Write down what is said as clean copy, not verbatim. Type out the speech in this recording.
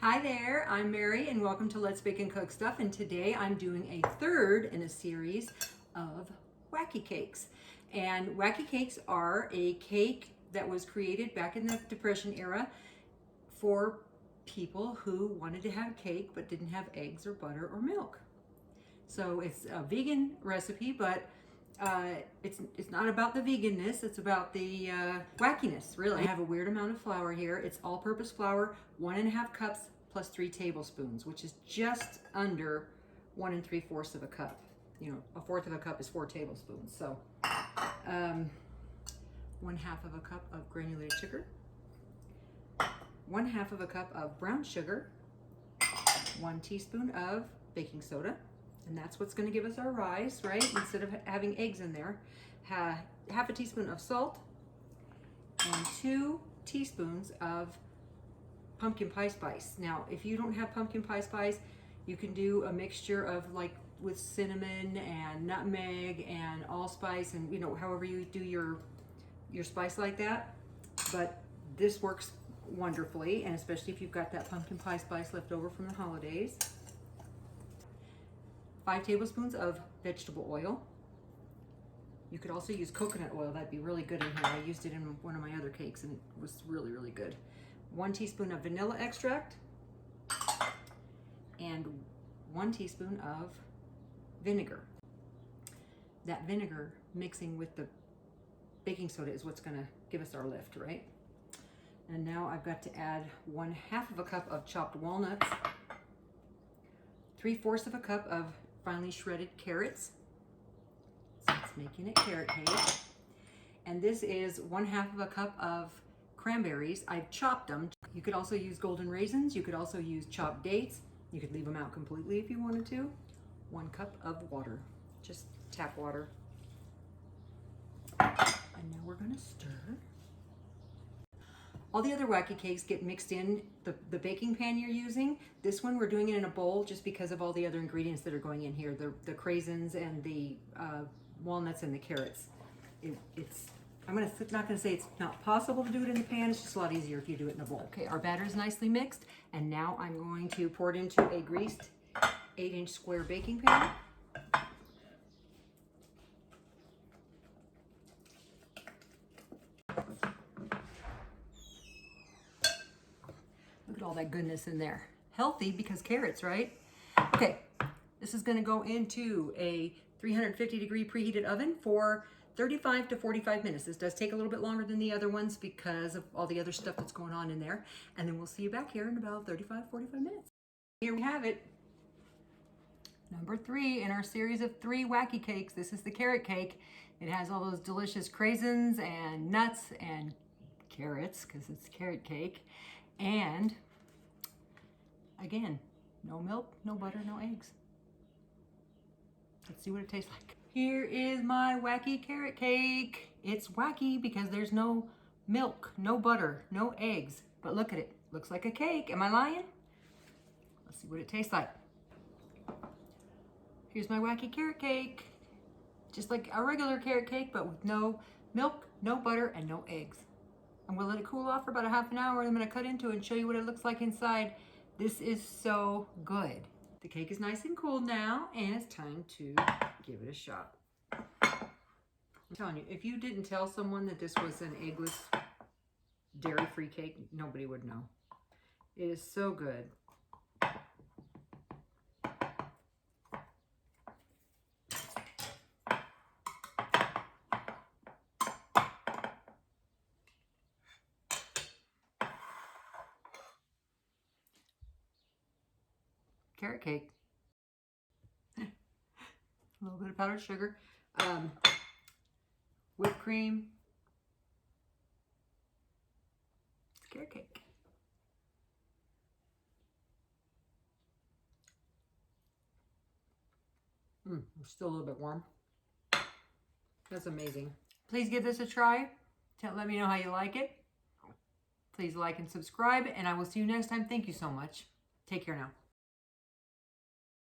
Hi there, I'm Mary and welcome to Let's Bake and Cook Stuff, and today I'm doing a third in a series of Whacky Cakes. And Whacky Cakes are a cake that was created back in the Depression era for people who wanted to have cake but didn't have eggs or butter or milk. So it's a vegan recipe, but it's not about the veganness, it's about the wackiness, really. I have a weird amount of flour here. It's all-purpose flour, 1.5 cups plus 3 tablespoons, which is just under 1 3/4 of a cup. You know, 1/4 of a cup is 4 tablespoons. So 1/2 of a cup of granulated sugar, 1/2 of a cup of brown sugar, 1 teaspoon of baking soda, and that's what's going to give us our rise, right? Instead of having eggs in there. Half a teaspoon of salt and 2 teaspoons of pumpkin pie spice. Now, if you don't have pumpkin pie spice, you can do a mixture of like with cinnamon and nutmeg and allspice, and you know, however you do your spice like that. But this works wonderfully, and especially if you've got that pumpkin pie spice left over from the holidays. 5 tablespoons of vegetable oil. You could also use coconut oil. That'd be really good in here. I used it in one of my other cakes and it was really, really good. 1 teaspoon of vanilla extract and 1 teaspoon of vinegar. That vinegar mixing with the baking soda is what's going to give us our lift, right? And now I've got to add 1/2 of a cup of chopped walnuts, 3/4 of a cup of finely shredded carrots. So it's making it carrot cake. And this is 1/2 of a cup of cranberries. I've chopped them. You could also use golden raisins. You could also use chopped dates. You could leave them out completely if you wanted to. 1 cup of water, just tap water. And now we're gonna stir. All the other Whacky Cakes get mixed in the baking pan you're using. This one we're doing it in a bowl just because of all the other ingredients that are going in here. The raisins and the walnuts and the carrots. I'm not gonna say it's not possible to do it in the pan. It's just a lot easier if you do it in a bowl. Okay, our batter is nicely mixed, and now I'm going to pour it into a greased 8-inch square baking pan. Look at all that goodness in there. Healthy because carrots, right? Okay, this is gonna go into a 350-degree preheated oven for 35 to 45 minutes. This does take a little bit longer than the other ones because of all the other stuff that's going on in there. And then we'll see you back here in about 35, 45 minutes. Here we have it. Number 3 in our series of 3 Whacky Cakes. This is the carrot cake. It has all those delicious raisins and nuts and carrots because it's carrot cake. And again, no milk, no butter, no eggs. Let's see what it tastes like. Here is my Whacky carrot cake. It's wacky because there's no milk, no butter, no eggs. But look at it. Looks like a cake. Am I lying? Let's see what it tastes like. Here's my Whacky carrot cake. Just like a regular carrot cake, but with no milk, no butter, and no eggs. I'm gonna let it cool off for about a half an hour, and I'm gonna cut into it and show you what it looks like inside. This is so good. The cake is nice and cool now, and it's time to give it a shot. I'm telling you, if you didn't tell someone that this was an eggless, dairy-free cake, nobody would know. It is so good. Carrot cake. A little bit of powdered sugar, whipped cream. It's carrot cake. It's still a little bit warm. That's amazing. Please give this a try. Let me know how you like it. Please like and subscribe, and I will see you next time. Thank you so much. Take care now.